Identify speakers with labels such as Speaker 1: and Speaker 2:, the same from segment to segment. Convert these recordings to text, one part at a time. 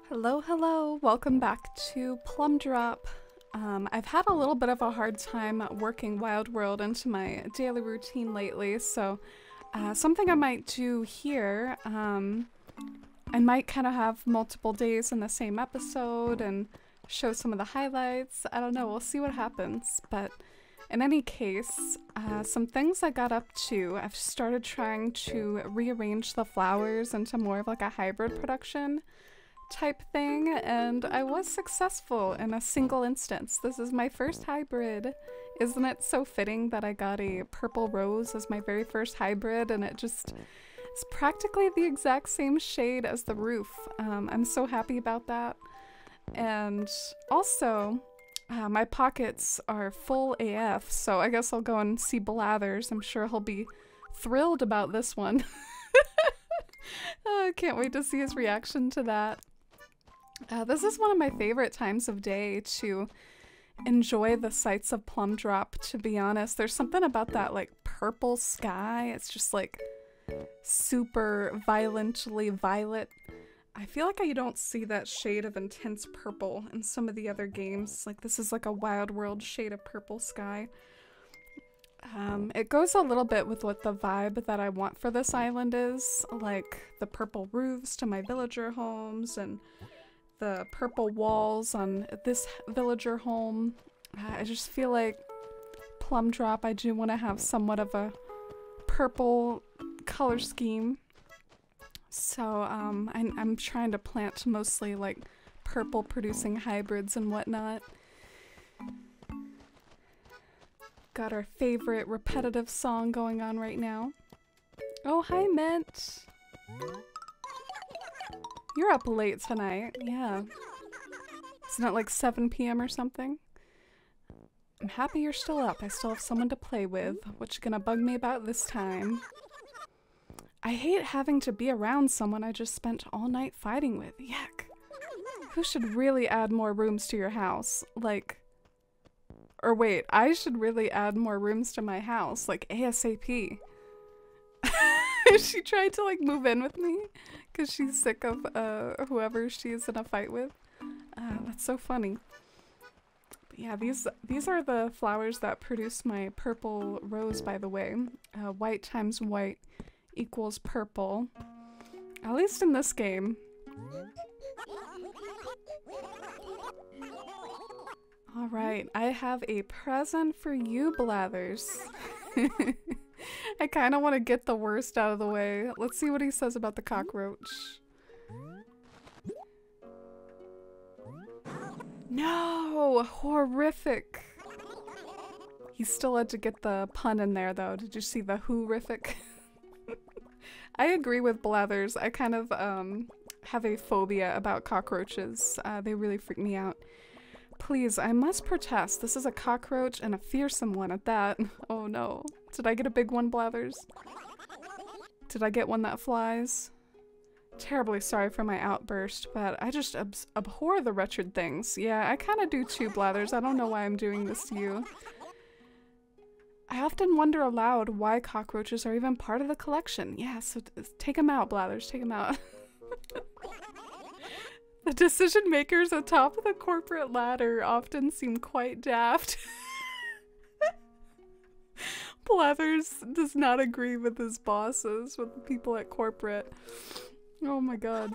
Speaker 1: Hello, hello! Welcome back to Plumdrop. I've had a little bit of a hard time working Wild World into my daily routine lately, so something I might do here, I might kind of have multiple days in the same episode and show some of the highlights. I don't know, we'll see what happens, but in any case, some things I got up to. I've started trying to rearrange the flowers into more of like a hybrid production type thing, and I was successful in a single instance. This is my first hybrid. Isn't it so fitting that I got a purple rose as my very first hybrid, and it's practically the exact same shade as the roof. I'm so happy about that. And also, my pockets are full AF, so I guess I'll go and see Blathers. I'm sure he'll be thrilled about this one. I can't wait to see his reaction to that. This is one of my favorite times of day to enjoy the sights of Plumdrop, to be honest. There's something about that like purple sky. It's just like super violently violet. I feel like I don't see that shade of intense purple in some of the other games. Like this is like a Wild World shade of purple sky. It goes a little bit with what the vibe that I want for this island is, like the purple roofs to my villager homes and the purple walls on this villager home. I just feel like Plumdrop, I do want to have somewhat of a purple color scheme. So I'm trying to plant mostly like purple producing hybrids and whatnot. Got our favorite repetitive song going on right now. Oh, hi, Mint. You're up late tonight. Yeah. Isn't it like 7 p.m. or something? I'm happy you're still up. I still have someone to play with. What you gonna bug me about this time? I hate having to be around someone I just spent all night fighting with. Yuck. Who should really add more rooms to your house? Like... Or wait, I should really add more rooms to my house, like ASAP. She tried to like move in with me because she's sick of whoever she's in a fight with. That's so funny. But yeah, these are the flowers that produce my purple rose, by the way. White times white equals purple. At least in this game. Alright, I have a present for you, Blathers. I kind of want to get the worst out of the way. Let's see what he says about the cockroach. No! Horrific! He still had to get the pun in there, though. Did you see the horrific? I agree with Blathers. I kind of have a phobia about cockroaches. They really freak me out. Please, I must protest. This is a cockroach and a fearsome one at that. Oh no. Did I get a big one, Blathers? Did I get one that flies? Terribly sorry for my outburst, but I just abhor the wretched things. Yeah, I kind of do too, Blathers. I don't know why I'm doing this to you. I often wonder aloud why cockroaches are even part of the collection. Yeah, so take them out, Blathers. Take them out. The decision makers atop of the corporate ladder often seem quite daft. Blathers does not agree with his bosses, with the people at corporate. Oh my god.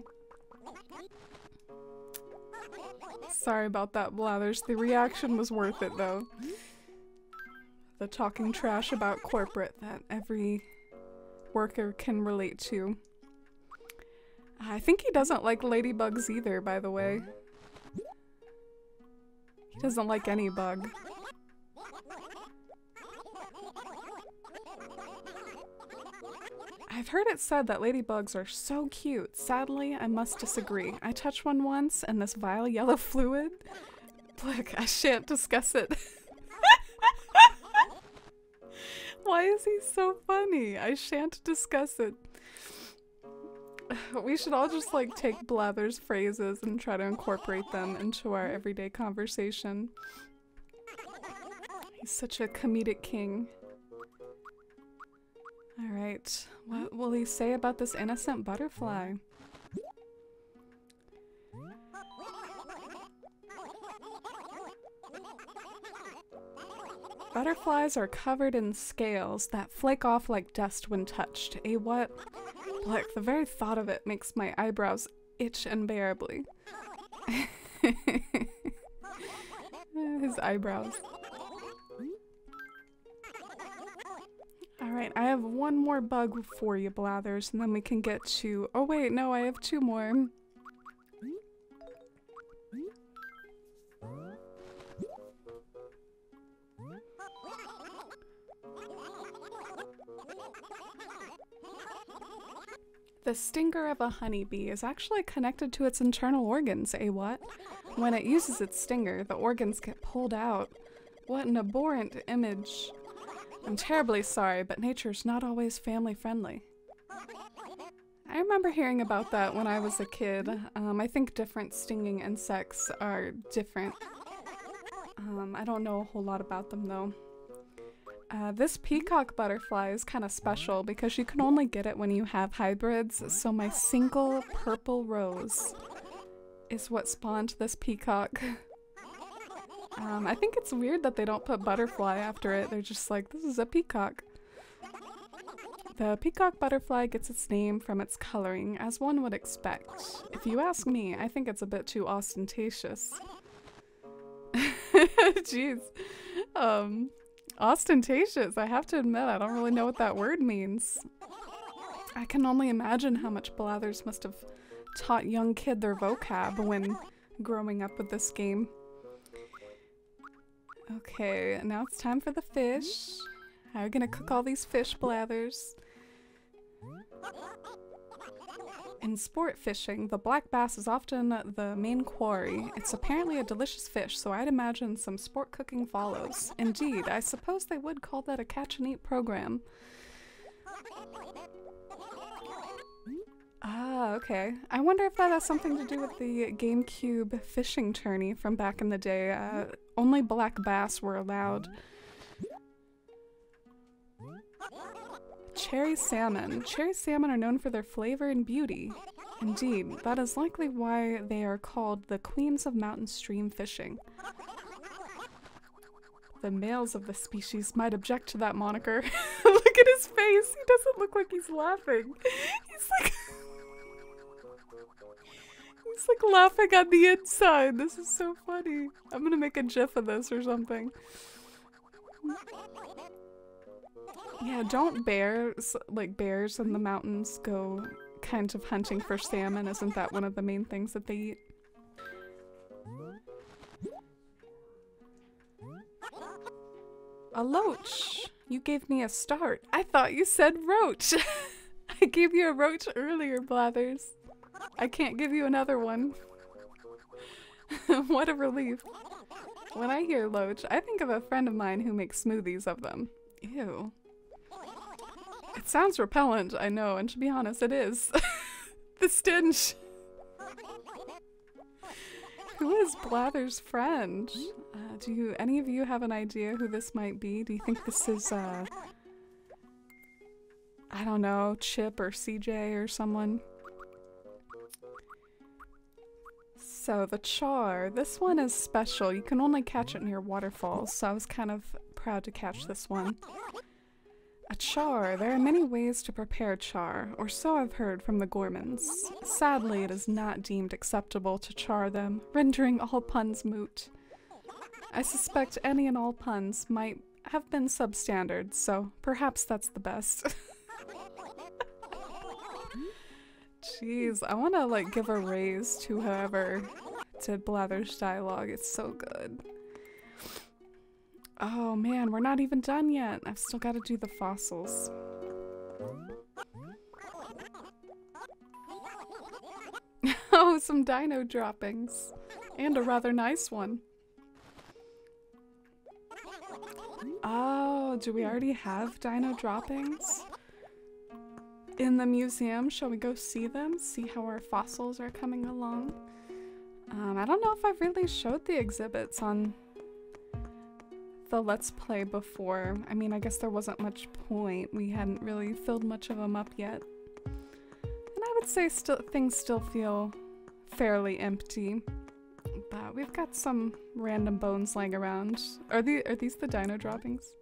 Speaker 1: Sorry about that, Blathers. The reaction was worth it, though. The talking trash about corporate that every worker can relate to. I think he doesn't like ladybugs either, by the way. He doesn't like any bug. I've heard it said that ladybugs are so cute. Sadly, I must disagree. I touched one once, and this vile yellow fluid... Look, I shan't discuss it. Why is he so funny? I shan't discuss it. We should all just like take Blathers' phrases and try to incorporate them into our everyday conversation. He's such a comedic king. Alright, what will he say about this innocent butterfly? Butterflies are covered in scales that flake off like dust when touched. A what? Like, the very thought of it makes my eyebrows itch unbearably. His eyebrows. Alright, I have one more bug for you, Blathers, and then we can get to— oh wait, no, I have two more. The stinger of a honeybee is actually connected to its internal organs, eh what? When it uses its stinger, the organs get pulled out. What an abhorrent image. I'm terribly sorry, but nature's not always family friendly. I remember hearing about that when I was a kid. I think different stinging insects are different. I don't know a whole lot about them though. This peacock butterfly is kind of special because you can only get it when you have hybrids, so my single purple rose is what spawned this peacock. I think it's weird that they don't put butterfly after it. They're just like, this is a peacock. The peacock butterfly gets its name from its coloring, as one would expect. If you ask me, I think it's a bit too ostentatious. Jeez. Ostentatious, I have to admit, I don't really know what that word means. I can only imagine how much Blathers must have taught young kid their vocab when growing up with this game. Okay, now it's time for the fish. How are you gonna cook all these fish, Blathers? In sport fishing, the black bass is often the main quarry. It's apparently a delicious fish, so I'd imagine some sport cooking follows. Indeed, I suppose they would call that a catch-and-eat program. Ah, okay. I wonder if that has something to do with the GameCube fishing tourney from back in the day. Only black bass were allowed. Cherry salmon. Cherry salmon are known for their flavor and beauty. Indeed, that is likely why they are called the queens of mountain stream fishing. The males of the species might object to that moniker. Look at his face! He doesn't look like he's laughing. He's like laughing on the inside. This is so funny. I'm gonna make a gif of this or something. Yeah, don't bears, like bears in the mountains, go kind of hunting for salmon? Isn't that one of the main things that they eat? A loach! You gave me a start. I thought you said roach! I gave you a roach earlier, Blathers. I can't give you another one. What a relief. When I hear loach, I think of a friend of mine who makes smoothies of them. Ew. It sounds repellent, I know, and to be honest, it is. The stench. Who is Blather's friend? Do any of you have an idea who this might be? Do you think this is, I don't know, Chip or CJ or someone? So, the char. This one is special. You can only catch it near waterfalls, so I was kind of proud to catch this one. A char. There are many ways to prepare char, or so I've heard from the gourmands. Sadly, it is not deemed acceptable to char them, rendering all puns moot. I suspect any and all puns might have been substandard, so perhaps that's the best. Jeez, I want to like give a raise to whoever did Blather's dialogue. It's so good. Oh man, we're not even done yet. I've still got to do the fossils. Oh, some dino droppings. And a rather nice one. Oh, do we already have dino droppings? In the museum, shall we go see them? See how our fossils are coming along? I don't know if I've really showed the exhibits on the Let's Play before. I mean, I guess there wasn't much point. We hadn't really filled much of them up yet. And I would say things still feel fairly empty. But we've got some random bones laying around. Are these the dino droppings?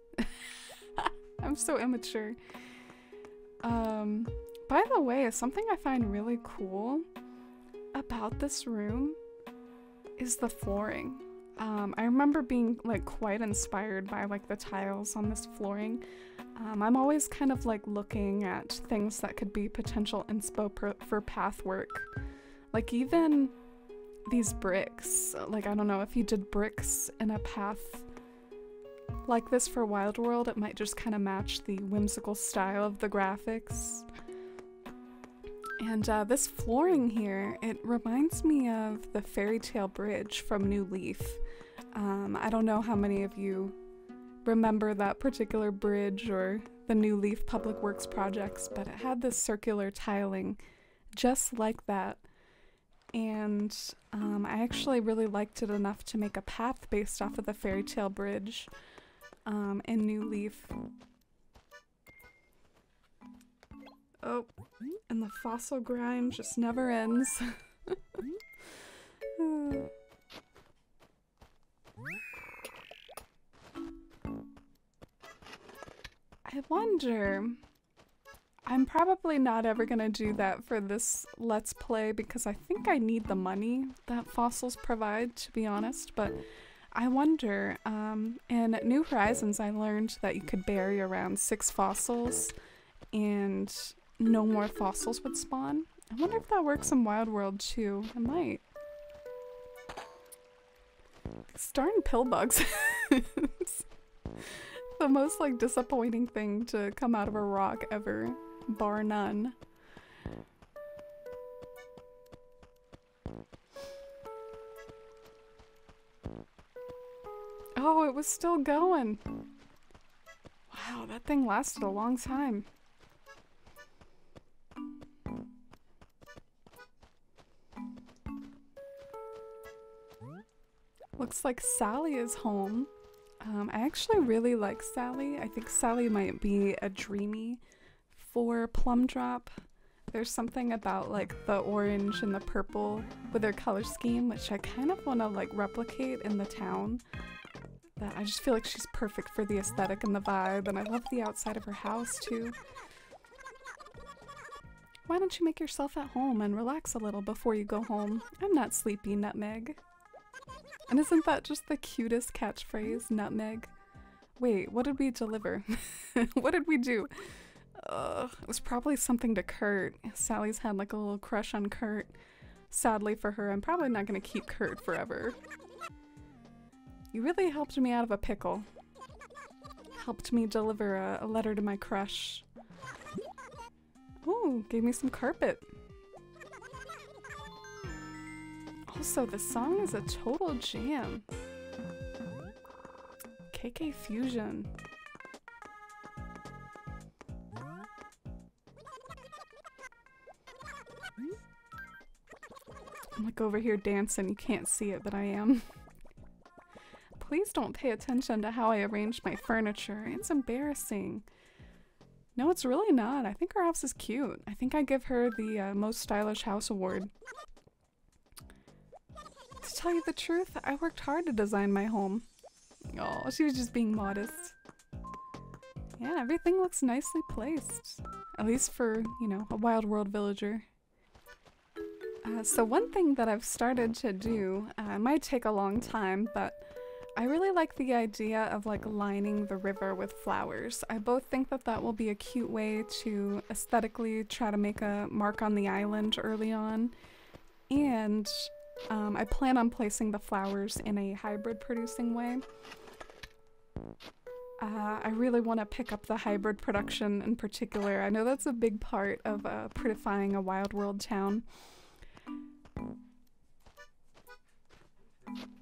Speaker 1: I'm so immature. By the way, something I find really cool about this room is the flooring. I remember being like quite inspired by like the tiles on this flooring. I'm always kind of like looking at things that could be potential inspo for path work. Like even these bricks, like I don't know, if you did bricks in a path like this for Wild World, it might just kind of match the whimsical style of the graphics. And this flooring here, it reminds me of the Fairy Tale Bridge from New Leaf. I don't know how many of you remember that particular bridge or the New Leaf Public Works projects, but it had this circular tiling just like that. And I actually really liked it enough to make a path based off of the Fairy Tale Bridge in New Leaf. Oh, and the fossil grime just never ends. I wonder, I'm probably not ever gonna do that for this Let's Play because I think I need the money that fossils provide, to be honest, but I wonder, in New Horizons I learned that you could bury around 6 fossils and no more fossils would spawn. I wonder if that works in Wild World too. It might. These darn pill bugs. It's the most like disappointing thing to come out of a rock ever, bar none. Oh, it was still going. Wow, that thing lasted a long time. Looks like Sally is home. I actually really like Sally. I think Sally might be a dreamy for Plumdrop. There's something about like the orange and the purple with their color scheme, which I kind of want to like replicate in the town. That I just feel like she's perfect for the aesthetic and the vibe, and I love the outside of her house too. Why don't you make yourself at home and relax a little before you go home? I'm not sleepy, Nutmeg. And isn't that just the cutest catchphrase, Nutmeg? Wait, what did we deliver? What did we do? It was probably something to Kurt. Sally's had like a little crush on Kurt. Sadly for her, I'm probably not gonna keep Kurt forever. You really helped me out of a pickle. Helped me deliver a letter to my crush. Ooh, gave me some carpet. Also, the song is a total jam. KK Fusion. I'm like over here dancing. You can't see it, but I am. Please don't pay attention to how I arranged my furniture. It's embarrassing. No, it's really not. I think our house is cute. I think I give her the most stylish house award. To tell you the truth, I worked hard to design my home. Oh, she was just being modest. Yeah, everything looks nicely placed. At least for, you know, a Wild World villager. So one thing that I've started to do, it might take a long time, but I really like the idea of like lining the river with flowers. I both think that that will be a cute way to aesthetically try to make a mark on the island early on, and I plan on placing the flowers in a hybrid producing way. I really want to pick up the hybrid production in particular. I know that's a big part of prettifying a Wild World town.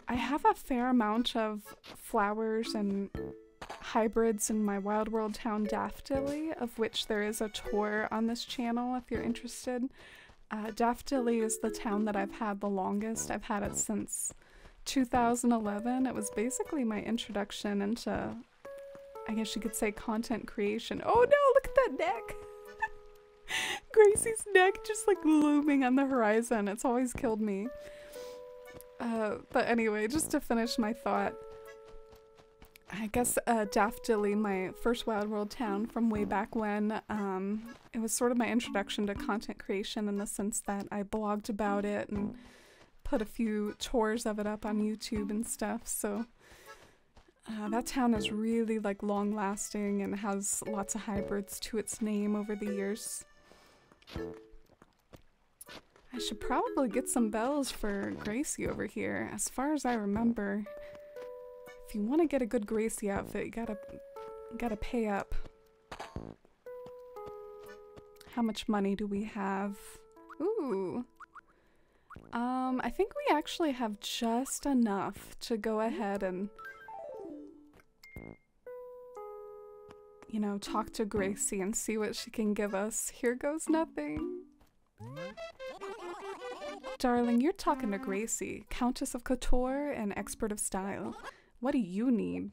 Speaker 1: I have a fair amount of flowers and hybrids in my Wild World town Daftily, of which there is a tour on this channel if you're interested. Daftily is the town that I've had the longest. I've had it since 2011. It was basically my introduction into, I guess you could say, content creation. Oh no, look at that neck! Gracie's neck just like looming on the horizon. It's always killed me. But anyway, just to finish my thought, I guess Daft Dilly, my first Wild World town from way back when, it was sort of my introduction to content creation in the sense that I blogged about it and put a few tours of it up on YouTube and stuff, so that town is really like long lasting and has lots of hybrids to its name over the years. I should probably get some bells for Gracie over here. As far as I remember, if you want to get a good Gracie outfit, you gotta pay up. How much money do we have? Ooh. I think we actually have just enough to go ahead and, you know, talk to Gracie and see what she can give us. Here goes nothing. Darling, you're talking to Gracie, Countess of Couture and expert of style. What do you need?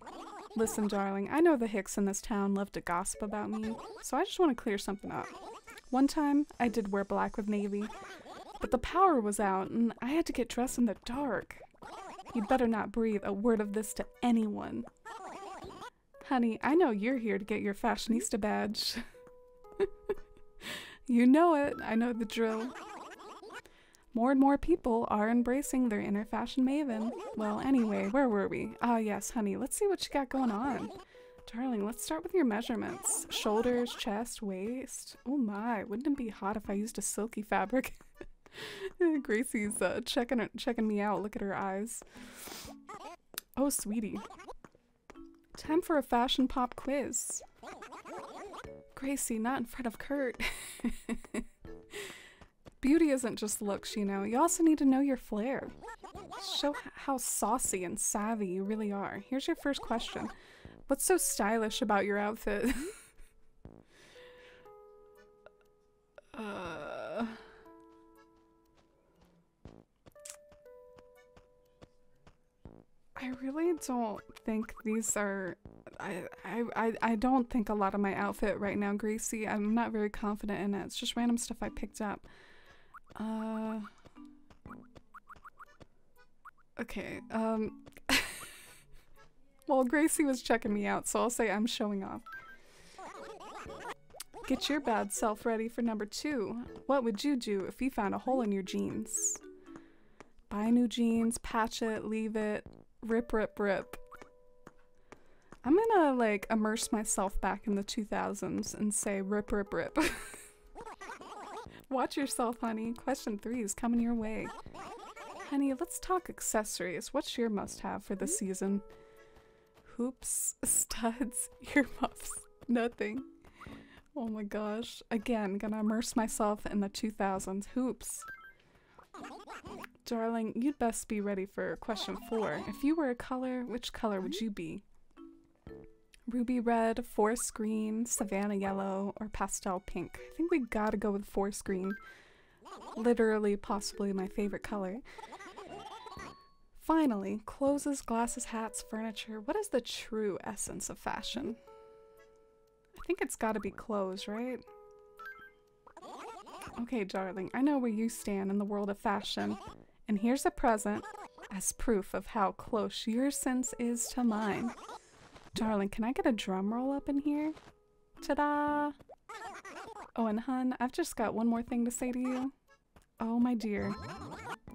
Speaker 1: Listen, darling, I know the hicks in this town love to gossip about me, so I just want to clear something up. One time, I did wear black with navy, but the power was out and I had to get dressed in the dark. You'd better not breathe a word of this to anyone. Honey, I know you're here to get your fashionista badge. You know it, I know the drill. More and more people are embracing their inner fashion maven. Well, anyway, where were we? Ah, yes, honey, let's see what you got going on. Darling, let's start with your measurements. Shoulders, chest, waist. Oh my, wouldn't it be hot if I used a silky fabric? Gracie's checking me out. Look at her eyes. Oh, sweetie. Time for a fashion pop quiz. Gracie, not in front of Kurt. Beauty isn't just looks, you know. You also need to know your flair. Show how saucy and savvy you really are. Here's your first question. What's so stylish about your outfit? I really don't think these are... I don't think a lot of my outfit right now, Gracie. I'm not very confident in it. It's just random stuff I picked up. Okay, well, Gracie was checking me out, so I'll say I'm showing off. Get your bad self ready for number 2. What would you do if you found a hole in your jeans? Buy new jeans, patch it, leave it, rip, rip, rip. I'm gonna, like, immerse myself back in the 2000s and say rip, rip, rip. Watch yourself, honey. Question 3 is coming your way. Honey, let's talk accessories. What's your must-have for the season? Hoops, studs, earmuffs, nothing. Oh my gosh. Again, gonna immerse myself in the 2000s. Hoops. Darling, you'd best be ready for question 4. If you were a color, which color would you be? Ruby red, forest green, savannah yellow, or pastel pink? I think we gotta go with forest green. Literally, possibly my favorite color. Finally, clothes, glasses, hats, furniture. What is the true essence of fashion? I think it's gotta be clothes, right? Okay, darling, I know where you stand in the world of fashion. And here's a present as proof of how close your sense is to mine. Darling, can I get a drum roll up in here? Ta-da! Oh, and hun, I've just got one more thing to say to you. Oh, my dear.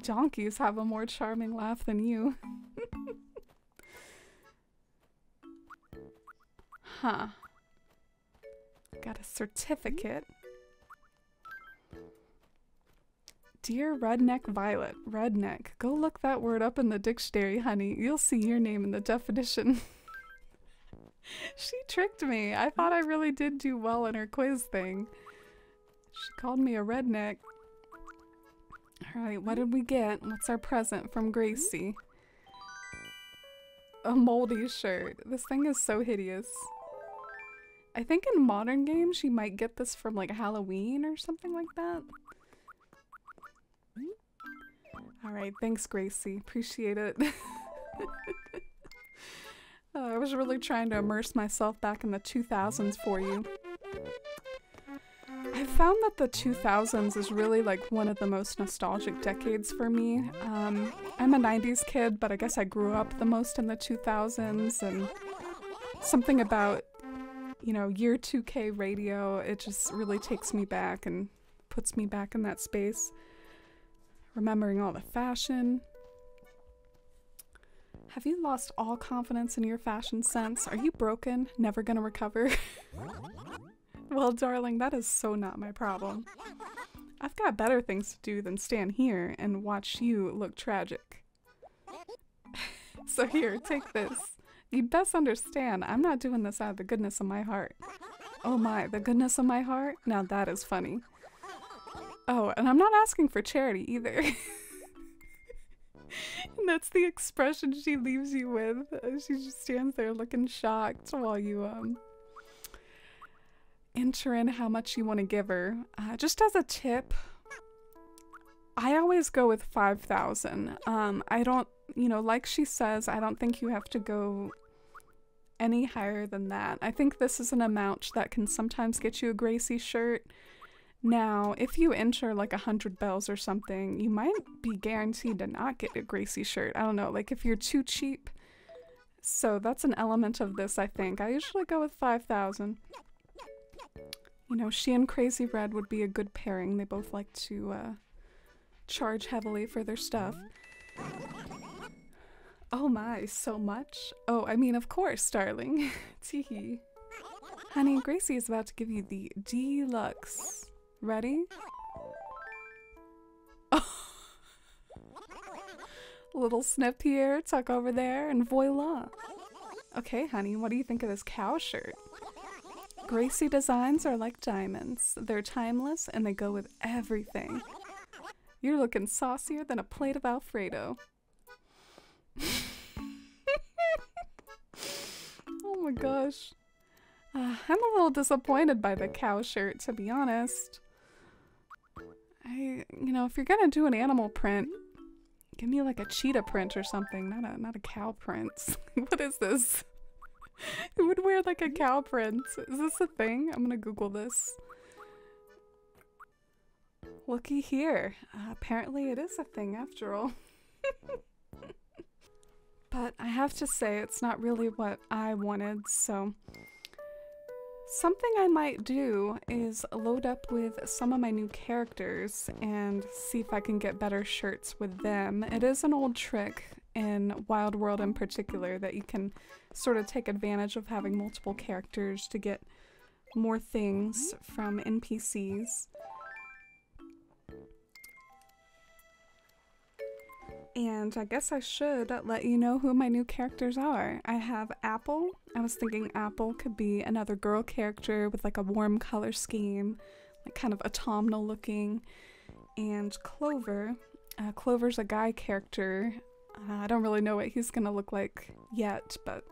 Speaker 1: Donkeys have a more charming laugh than you. Huh. Got a certificate. Dear Redneck Violet. Redneck. Go look that word up in the dictionary, honey. You'll see your name in the definition. She tricked me. I thought I really did do well in her quiz thing. She called me a redneck. Alright, what did we get? What's our present from Gracie? A moldy shirt. This thing is so hideous. I think in modern games you might get this from like Halloween or something like that. Alright, thanks Gracie. Appreciate it. I was really trying to immerse myself back in the 2000s for you. I've found that the 2000s is really like one of the most nostalgic decades for me. I'm a 90s kid, but I guess I grew up the most in the 2000s, and something about, you know, year 2K radio, it just really takes me back and puts me back in that space. Remembering all the fashion. Have you lost all confidence in your fashion sense? Are you broken? Never gonna recover? Well, darling, that is so not my problem. I've got better things to do than stand here and watch you look tragic. So here, take this. You best understand, I'm not doing this out of the goodness of my heart. Oh my, the goodness of my heart? Now that is funny. Oh, and I'm not asking for charity either. And that's the expression she leaves you with. She just stands there looking shocked while you enter in how much you want to give her. Just as a tip, I always go with 5,000. I don't, you know, like she says, I don't think you have to go any higher than that. I think this is an amount that can sometimes get you a Gracie shirt. Now, if you enter like 100 bells or something, you might be guaranteed to not get a Gracie shirt. I don't know, like if you're too cheap. So that's an element of this, I think. I usually go with 5,000. You know, she and Crazy Red would be a good pairing. They both like to charge heavily for their stuff. Oh my, so much? Oh, I mean, of course, darling. Teehee. Honey, Gracie is about to give you the deluxe. Ready? Oh. Little snip here, tuck over there, and voila. Okay, honey, what do you think of this cow shirt? Gracie designs are like diamonds. They're timeless and they go with everything. You're looking saucier than a plate of Alfredo. Oh my gosh. I'm a little disappointed by the cow shirt, to be honest. You know, if you're gonna do an animal print, give me like a cheetah print or something, not a cow print. What is this? Who would wear like a cow print? Is this a thing? I'm gonna Google this. Looky here. Apparently it is a thing after all. But I have to say, it's not really what I wanted, so something I might do is load up with some of my new characters and see if I can get better shirts with them. It is an old trick in Wild World in particular that you can sort of take advantage of having multiple characters to get more things from NPCs. And I guess I should let you know who my new characters are. I have Apple. I was thinking Apple could be another girl character with like a warm color scheme, like kind of autumnal looking. And Clover. Clover's a guy character. I don't really know what he's gonna look like yet, but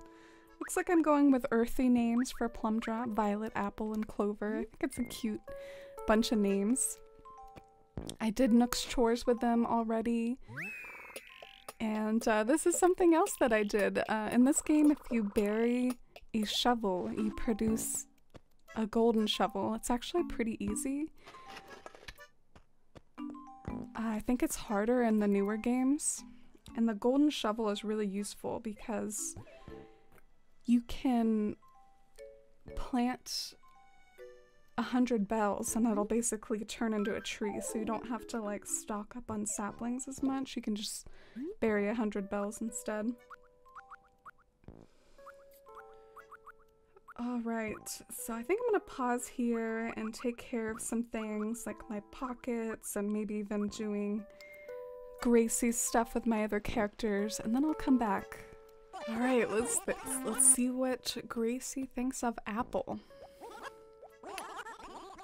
Speaker 1: looks like I'm going with earthy names for Plumdrop, Violet, Apple, and Clover. I think it's a cute bunch of names. I did Nook's chores with them already. And this is something else that I did. In this game, if you bury a shovel, you produce a golden shovel. It's actually pretty easy. I think it's harder in the newer games. And the golden shovel is really useful because you can plant 100 bells and it'll basically turn into a tree, so you don't have to like stock up on saplings as much. You can just bury 100 bells instead. Alright, so I think I'm gonna pause here and take care of some things like my pockets and maybe even doing Gracie's stuff with my other characters, and then I'll come back. Alright, let's see what Gracie thinks of Apple.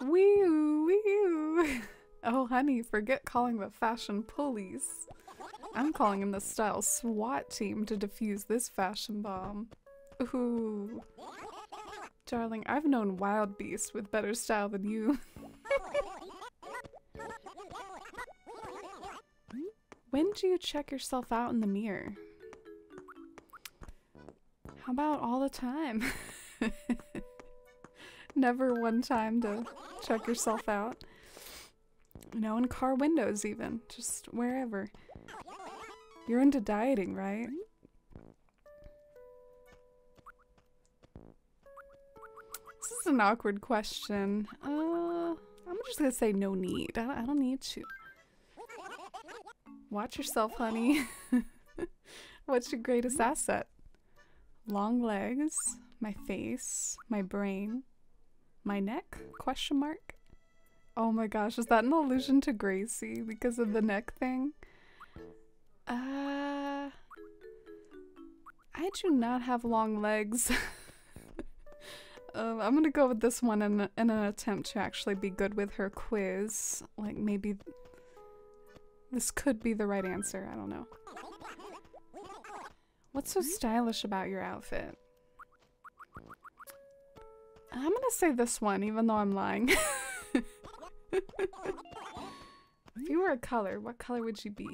Speaker 1: Wee-oo, wee-oo. Oh honey, forget calling the fashion police. I'm calling in the style SWAT team to defuse this fashion bomb. Ooh. Darling, I've known wild beasts with better style than you. When do you check yourself out in the mirror? How about all the time? Never one time to check yourself out. You know, in car windows even. Just wherever. You're into dieting, right? This is an awkward question. I'm just gonna say no need. I don't need to. Watch yourself, honey. What's your greatest asset? Long legs, my face, my brain, my neck? Question mark. Oh my gosh, is that an allusion to Gracie because of the neck thing? I do not have long legs. I'm gonna go with this one in an attempt to actually be good with her quiz. Like, maybe this could be the right answer. I don't know. What's so stylish about your outfit? I'm gonna say this one, even though I'm lying. If you were a color, what color would you be?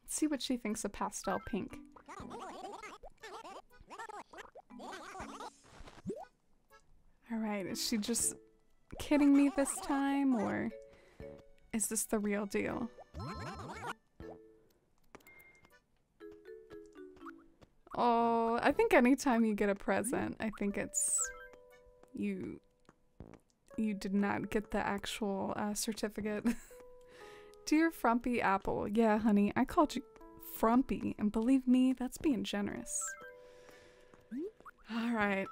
Speaker 1: Let's see what she thinks of pastel pink. Alright, is she just kidding me this time, or is this the real deal? Oh, I think anytime you get a present, I think it's you did not get the actual certificate. Dear Frumpy Apple, yeah honey, I called you Frumpy, and believe me, that's being generous. Alright.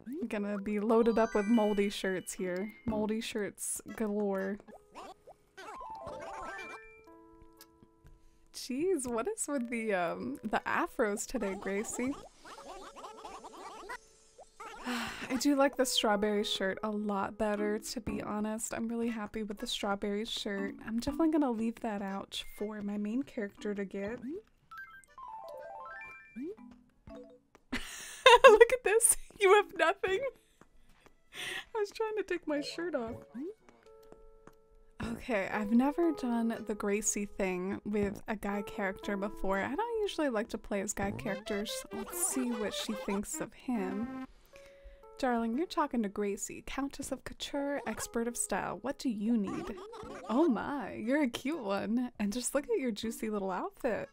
Speaker 1: I'm gonna be loaded up with moldy shirts here. Moldy shirts galore. Jeez, what is with the afros today, Gracie? I do like the strawberry shirt a lot better, to be honest. I'm really happy with the strawberry shirt. I'm definitely gonna leave that out for my main character to get. Look at this! You have nothing! I was trying to take my shirt off. Okay, I've never done the Gracie thing with a guy character before. I don't usually like to play as guy characters. Let's see what she thinks of him. Darling, you're talking to Gracie, Countess of Couture, expert of style. What do you need? Oh my, you're a cute one. And just look at your juicy little outfit.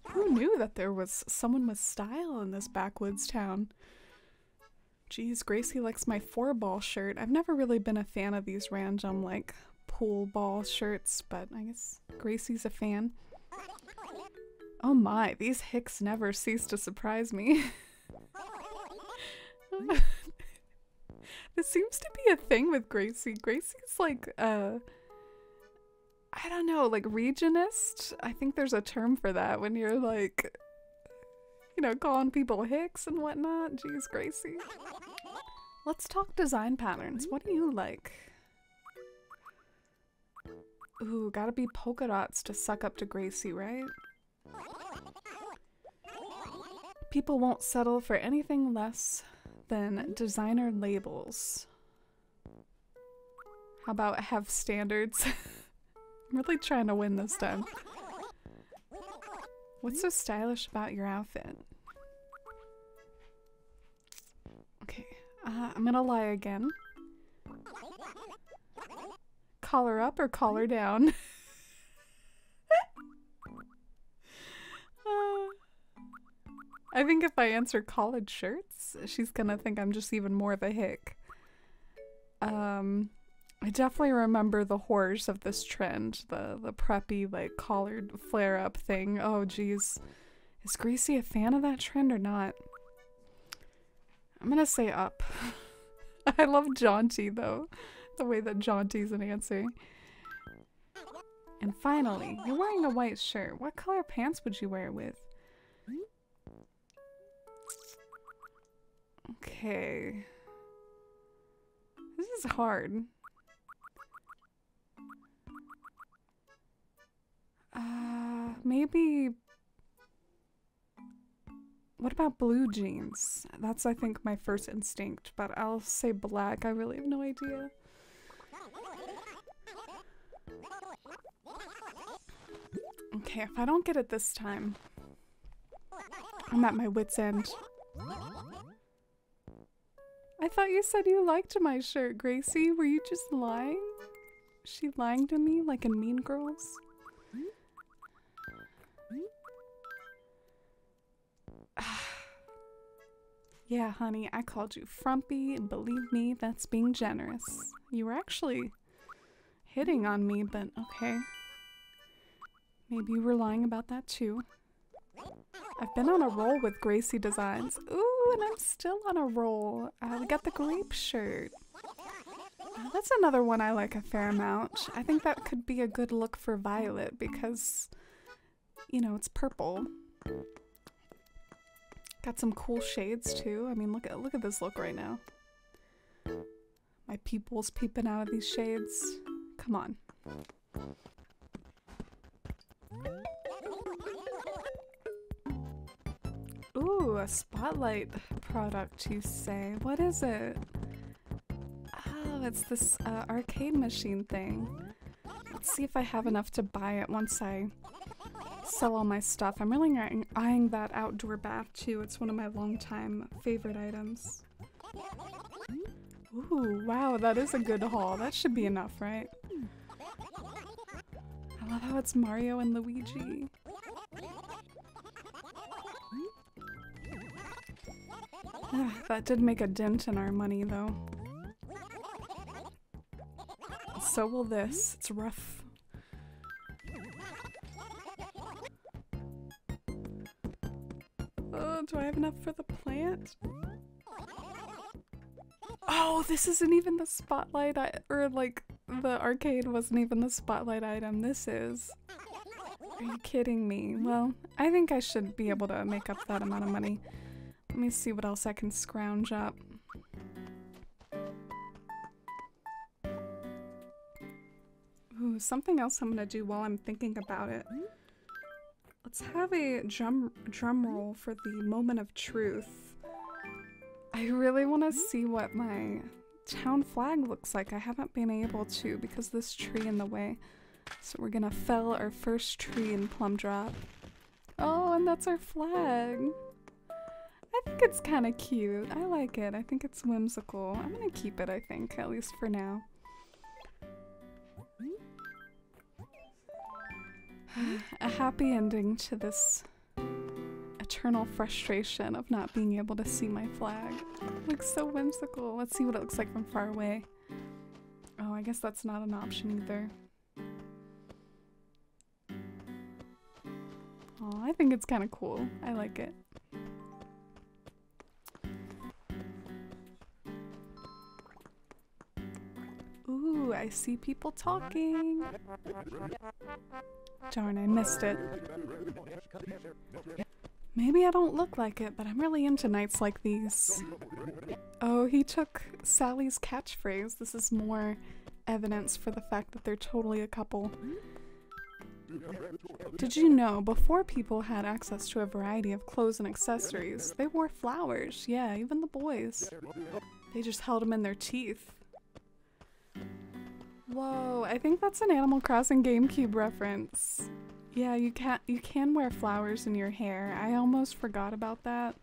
Speaker 1: Who knew that there was someone with style in this backwoods town? Geez, Gracie likes my 4-ball shirt. I've never really been a fan of these random, like, pool ball shirts, but I guess Gracie's a fan. Oh my, these hicks never cease to surprise me. This seems to be a thing with Gracie. Gracie's like, I don't know, like regionist? I think there's a term for that when you're like, you know, calling people hicks and whatnot. Jeez, Gracie. Let's talk design patterns. What do you like? Ooh, gotta be polka dots to suck up to Gracie, right? People won't settle for anything less than designer labels. How about have standards? I'm really trying to win this time. What's so stylish about your outfit? Okay, I'm gonna lie again. Collar up or collar down? I think if I answer collared shirts, she's gonna think I'm just even more of a hick. I definitely remember the horrors of this trend, the preppy, like, collared flare-up thing. Oh, geez. Is Gracie a fan of that trend or not? I'm gonna say up. I love jaunty, though. The way that jaunty's an answer. And finally, you're wearing a white shirt. What color pants would you wear it with? Okay. This is hard. Maybe... What about blue jeans? That's, I think, my first instinct, but I'll say black. I really have no idea. Okay, if I don't get it this time, I'm at my wit's end. I thought you said you liked my shirt, Gracie. Were you just lying? Is she lying to me like in Mean Girls? Yeah, honey, I called you frumpy. Believe me, that's being generous. You were actually hitting on me, but okay. Maybe you were lying about that too. I've been on a roll with Gracie Designs. Ooh, and I'm still on a roll. We got the grape shirt. That's another one I like a fair amount. I think that could be a good look for Violet because, you know, it's purple. Got some cool shades too. I mean, look at this look right now. My pupils peeping out of these shades. Come on. Ooh, a spotlight product, you say. What is it? Oh, it's this arcade machine thing. Let's see if I have enough to buy it once I sell all my stuff. I'm really eyeing that outdoor bath too. It's one of my longtime favorite items. Ooh, wow, that is a good haul. That should be enough, right? I love how it's Mario and Luigi. That did make a dent in our money though. So will this. It's rough. Do I have enough for the plant? Oh, this isn't even the spotlight or like the arcade wasn't even the spotlight item. This is. Are you kidding me? Well, I think I should be able to make up that amount of money. Let me see what else I can scrounge up. Ooh, something else I'm gonna do while I'm thinking about it. Let's have a drum roll for the moment of truth. I really want to see what my town flag looks like. I haven't been able to because of this tree in the way. So we're gonna fell our first tree in Plumdrop. Oh, and that's our flag. I think it's kind of cute. I like it. I think it's whimsical. I'm gonna keep it, I think, at least for now. A happy ending to this eternal frustration of not being able to see my flag. It looks so whimsical. Let's see what it looks like from far away. Oh, I guess that's not an option either. Oh, I think it's kind of cool. I like it. Ooh, I see people talking. Darn, I missed it. Maybe I don't look like it, but I'm really into nights like these. Oh, he took Sally's catchphrase. This is more evidence for the fact that they're totally a couple. Did you know, before people had access to a variety of clothes and accessories, they wore flowers. Yeah, even the boys. They just held them in their teeth. Whoa, I think that's an Animal Crossing GameCube reference. Yeah, you can wear flowers in your hair. I almost forgot about that.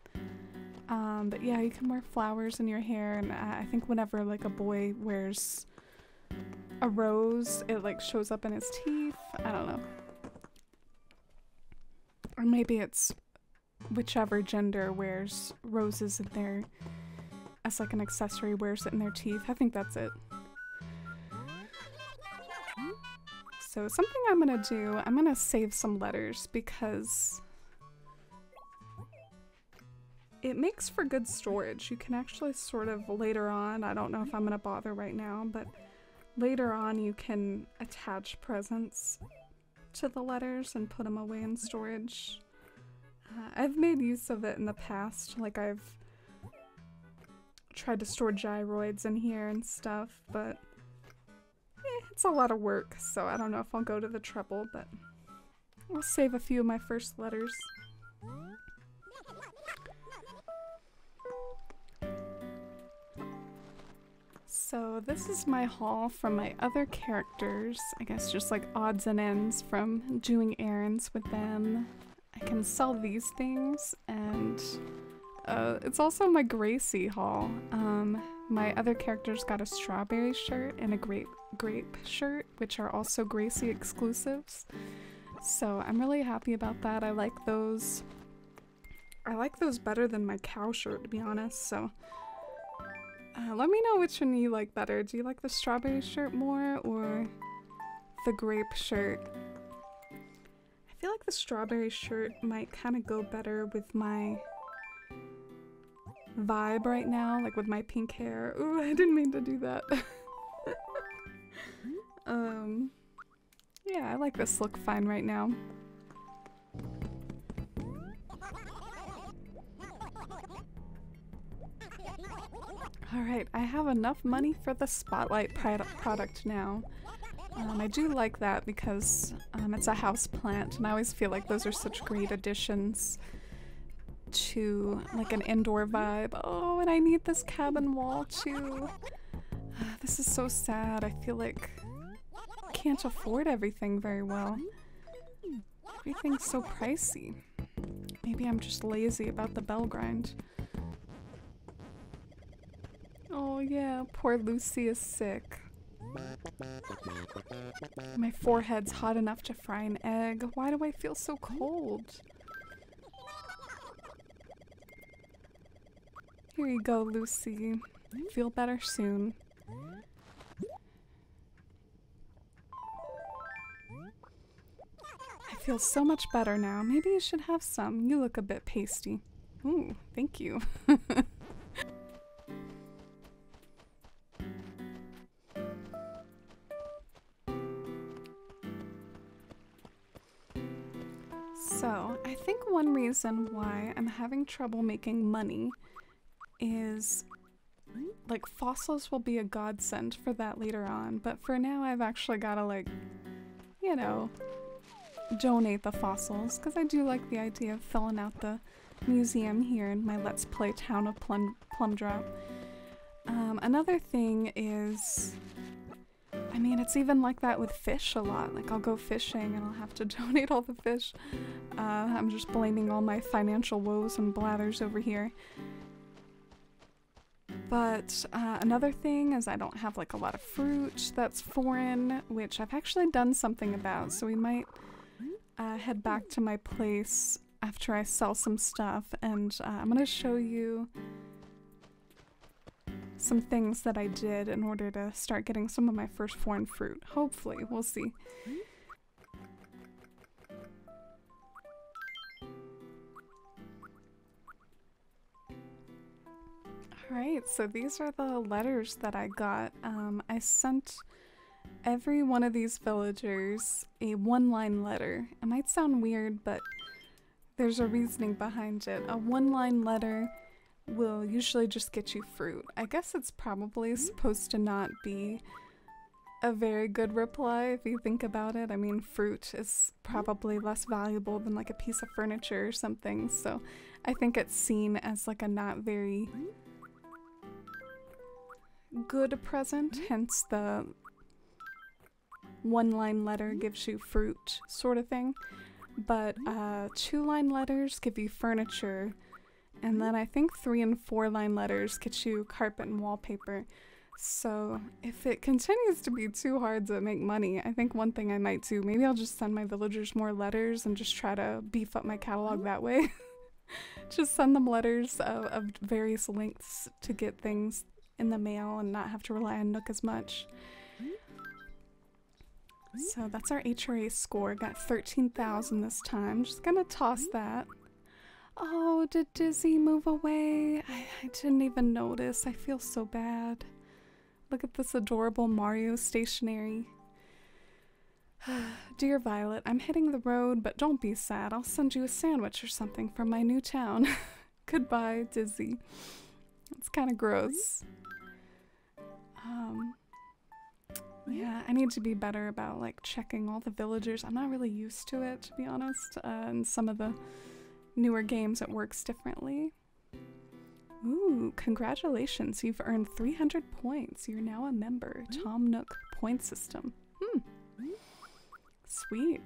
Speaker 1: But yeah, you can wear flowers in your hair, and I think whenever like a boy wears a rose, it like shows up in his teeth. I don't know. Or maybe it's whichever gender wears roses in their, as like an accessory, wears it in their teeth. I think that's it. So something I'm gonna do, I'm gonna save some letters because it makes for good storage. You can actually sort of later on, I don't know if I'm gonna bother right now, but later on you can attach presents to the letters and put them away in storage. I've made use of it in the past, like I've tried to store gyroids in here and stuff, but it's a lot of work, so I don't know if I'll go to the trouble, but I'll save a few of my first letters. So this is my haul from my other characters. I guess just like odds and ends from doing errands with them. I can sell these things and It's also my Gracie haul. My other characters got a strawberry shirt and a grape shirt, which are also Gracie exclusives. So I'm really happy about that. I like those. I like those better than my cow shirt, to be honest, so let me know which one you like better. Do you like the strawberry shirt more or the grape shirt? I feel like the strawberry shirt might kind of go better with my vibe right now, like with my pink hair. Ooh, I didn't mean to do that. Yeah, I like this look fine right now. Alright, I have enough money for the spotlight product now. I do like that because it's a house plant, and I always feel like those are such great additions to like an indoor vibe. Oh, and I need this cabin wall too. This is so sad. I feel like I can't afford everything very well. Everything's so pricey. Maybe I'm just lazy about the bell grind. Oh yeah, poor Lucy is sick. My forehead's hot enough to fry an egg. Why do I feel so cold? Here you go, Lucy. Feel better soon. I feel so much better now. Maybe you should have some. You look a bit pasty. Ooh, thank you. So, I think one reason why I'm having trouble making money is, like, fossils will be a godsend for that later on, but for now I've actually gotta, like, you know, donate the fossils, because I do like the idea of filling out the museum here in my Let's Play town of Plumdrop. Another thing is, I mean, it's even like that with fish a lot. Like, I'll go fishing and I'll have to donate all the fish. I'm just blaming all my financial woes and blathers over here. But another thing is I don't have like a lot of fruit that's foreign, which I've actually done something about. So we might head back to my place after I sell some stuff, and I'm gonna show you some things that I did in order to start getting some of my first foreign fruit. Hopefully, we'll see. Alright, so these are the letters that I got. I sent every one of these villagers a one-line letter. It might sound weird, but there's a reasoning behind it. A one-line letter will usually just get you fruit. I guess it's probably supposed to not be a very good reply if you think about it. I mean, fruit is probably less valuable than like a piece of furniture or something, so I think it's seen as like a not very good present, hence the one-line letter gives you fruit sort of thing. But two-line letters give you furniture, and then I think 3- and 4-line letters get you carpet and wallpaper. So if it continues to be too hard to make money, I think one thing I might do, maybe I'll just send my villagers more letters and just try to beef up my catalog that way. Just send them letters of various lengths to get things in the mail and not have to rely on Nook as much. So that's our HRA score. Got 13,000 this time. Just gonna toss that. Oh, did Dizzy move away? I didn't even notice. I feel so bad. Look at this adorable Mario stationery. Dear Violet, I'm hitting the road, but don't be sad. I'll send you a sandwich or something from my new town. Goodbye, Dizzy. It's kind of gross. Yeah, I need to be better about like checking all the villagers. I'm not really used to it, to be honest. In some of the newer games it works differently. Ooh, congratulations, you've earned 300 points. You're now a member. Tom Nook point system. Sweet.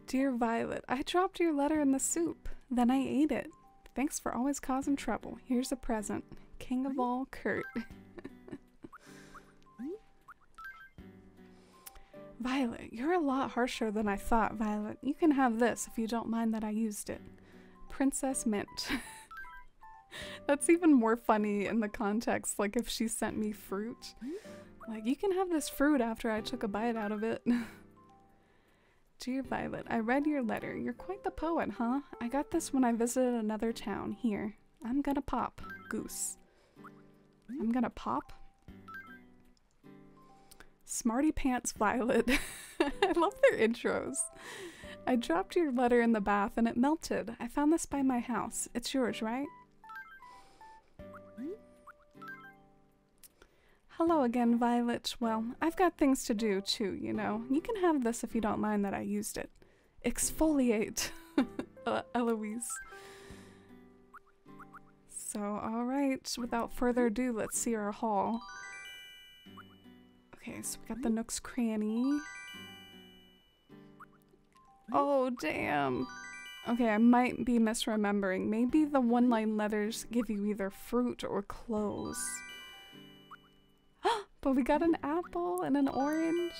Speaker 1: Dear Violet, I dropped your letter in the soup. Then I ate it. Thanks for always causing trouble. Here's a present. King of all, Kurt. Violet, you're a lot harsher than I thought, Violet. You can have this if you don't mind that I used it. Princess Mint. That's even more funny in the context, like if she sent me fruit. Like, you can have this fruit after I took a bite out of it. Dear Violet, I read your letter. You're quite the poet, huh? I got this when I visited another town. Here. I'm gonna pop. Goose. I'm gonna pop? Smarty Pants Violet. I love their intros. I dropped your letter in the bath and it melted. I found this by my house. It's yours, right? Hello again, Violet. Well, I've got things to do too, you know. You can have this if you don't mind that I used it. Exfoliate. Eloise. So, alright, without further ado, let's see our haul. Okay, so we got the Nook's Cranny. Oh, damn. Okay, I might be misremembering. Maybe the one-line letters give you either fruit or clothes. But we got an apple and an orange.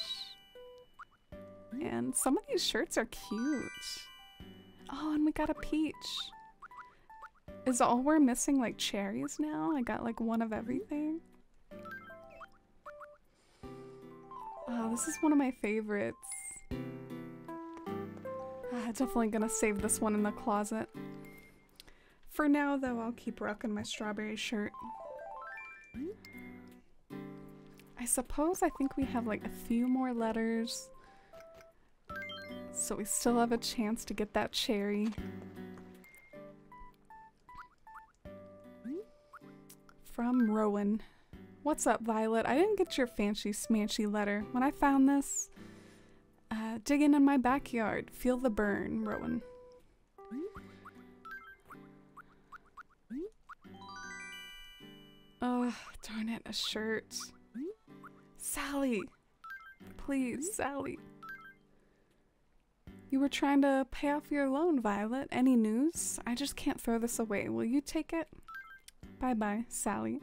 Speaker 1: And some of these shirts are cute. Oh, and we got a peach. Is all we're missing like cherries now? I got like one of everything. Oh, this is one of my favorites. Definitely gonna save this one in the closet. For now, though, I'll keep rocking my strawberry shirt. I suppose I think we have like a few more letters. So we still have a chance to get that cherry. From Rowan. What's up, Violet? I didn't get your fancy smanchy letter. When I found this, digging in my backyard. Feel the burn, Rowan. Oh, darn it, a shirt. Sally! Please, Sally. You were trying to pay off your loan, Violet. Any news? I just can't throw this away. Will you take it? Bye-bye, Sally.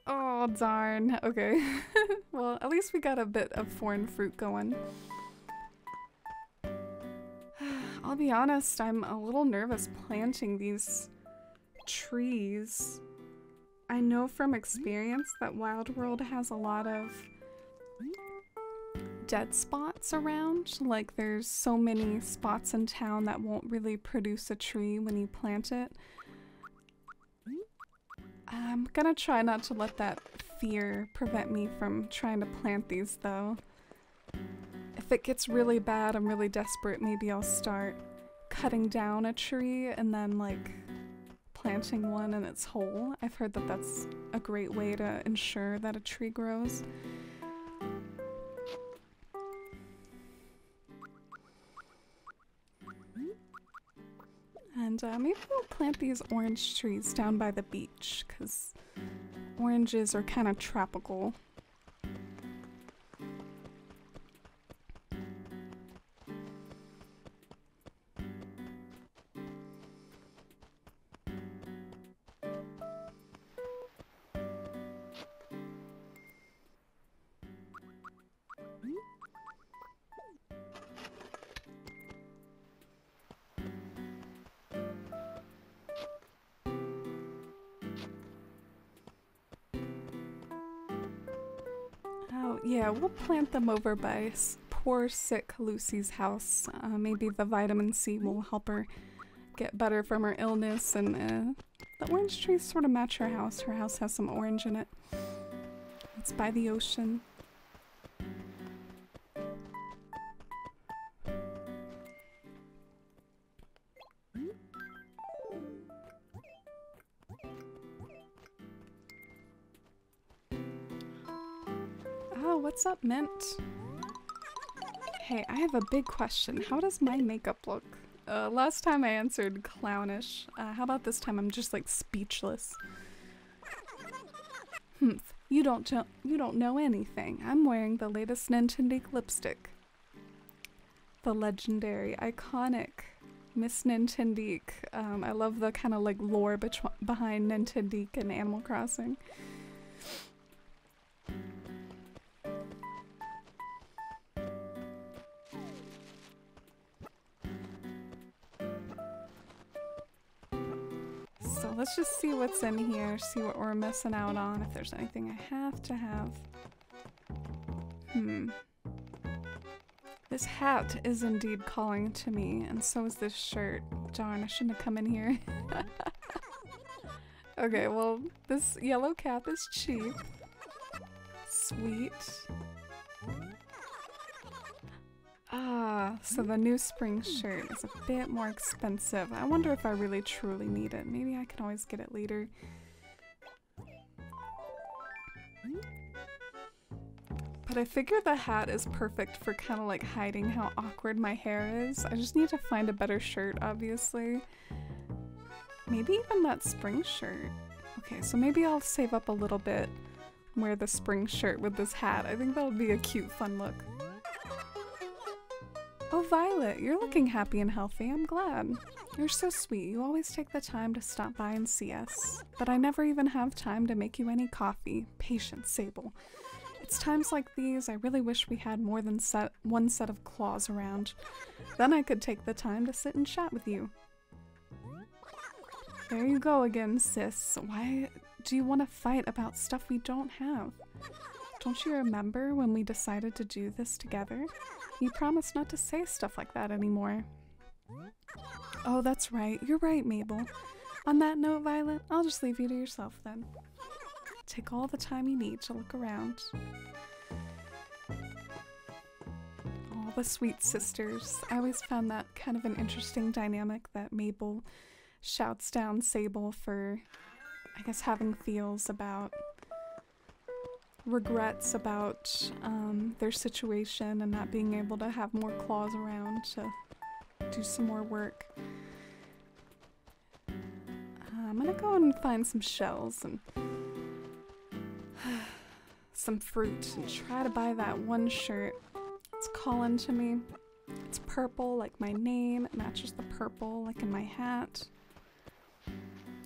Speaker 1: Oh, darn. Okay. Well, at least we got a bit of foreign fruit going. I'll be honest, I'm a little nervous planting these trees. I know from experience that Wild World has a lot of dead spots around. Like, there's so many spots in town that won't really produce a tree when you plant it. I'm gonna try not to let that fear prevent me from trying to plant these, though. If it gets really bad, I'm really desperate, maybe I'll start cutting down a tree and then, like, planting one in its hole. I've heard that that's a great way to ensure that a tree grows. And maybe we'll plant these orange trees down by the beach, because oranges are kind of tropical. Yeah, we'll plant them over by poor sick Lucy's house. Maybe the vitamin C will help her get better from her illness, and the orange trees sort of match her house. Her house has some orange in it. It's by the ocean. What's up, Mint? Hey, I have a big question. How does my makeup look? Last time I answered clownish. How about this time I'm just like speechless? You don't know anything. I'm wearing the latest Nintendo's lipstick. The legendary, iconic Miss Nintendo's. I love the kind of like lore behind Nintendo's and Animal Crossing. So let's just see what's in here, see what we're missing out on, if there's anything I have to have. This hat is indeed calling to me, and so is this shirt. Darn, I shouldn't have come in here. Okay, well, this yellow cap is cheap. Sweet. Ah, so the new spring shirt is a bit more expensive. I wonder if I really truly need it. Maybe I can always get it later. But I figure the hat is perfect for kind of like hiding how awkward my hair is. I just need to find a better shirt, obviously. Maybe even that spring shirt. Okay, so maybe I'll save up a little bit and wear the spring shirt with this hat. I think that'll be a cute, fun look. Oh, Violet, you're looking happy and healthy. I'm glad. You're so sweet. You always take the time to stop by and see us. But I never even have time to make you any coffee. Patience, Sable. It's times like these I really wish we had more than one set of claws around. Then I could take the time to sit and chat with you. There you go again, sis. Why do you want to fight about stuff we don't have? Don't you remember when we decided to do this together? You promised not to say stuff like that anymore. Oh, that's right. You're right, Mabel. On that note, Violet, I'll just leave you to yourself then. Take all the time you need to look around. All the sweet sisters. I always found that kind of an interesting dynamic that Mabel shouts down Sable for, I guess, having feels about regrets about their situation and not being able to have more claws around to do some more work. I'm gonna go and find some shells and some fruit and try to buy that one shirt. It's calling to me. It's purple like my name. It matches the purple like in my hat.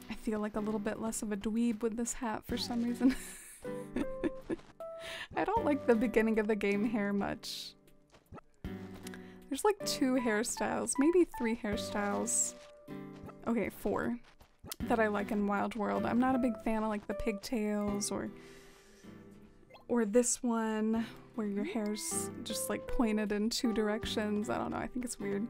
Speaker 1: I feel like a little bit less of a dweeb with this hat for some reason. I don't like the beginning of the game hair much. There's like 2 hairstyles, maybe 3 hairstyles. Okay, 4 that I like in Wild World. I'm not a big fan of like the pigtails or this one where your hair's just like pointed in 2 directions. I don't know, I think it's weird.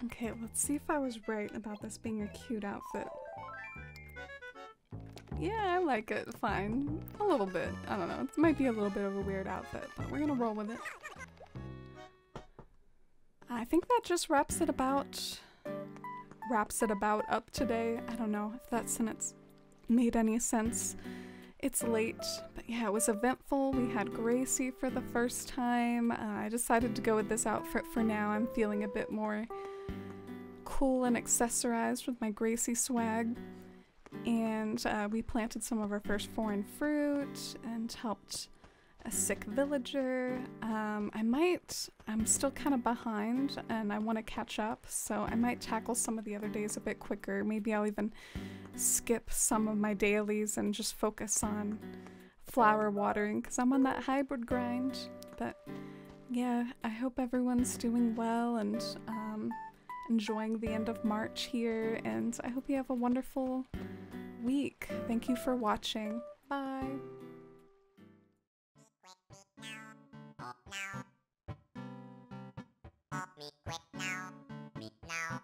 Speaker 1: Okay, let's see if I was right about this being a cute outfit. Yeah, I like it fine. A little bit. I don't know. It might be a little bit of a weird outfit, but we're gonna roll with it. I think that just wraps it about up today. I don't know if that sentence made any sense. It's late, but yeah, it was eventful. We had Gracie for the first time. I decided to go with this outfit for now. I'm feeling a bit more cool and accessorized with my Gracie swag. And we planted some of our first foreign fruit and helped a sick villager. I'm still kind of behind and I want to catch up, so I might tackle some of the other days a bit quicker. Maybe I'll even skip some of my dailies and just focus on flower watering because I'm on that hybrid grind. But yeah, I hope everyone's doing well and enjoying the end of March here, and I hope you have a wonderful week. Thank you for watching. Bye!
Speaker 2: Me quick now, me now.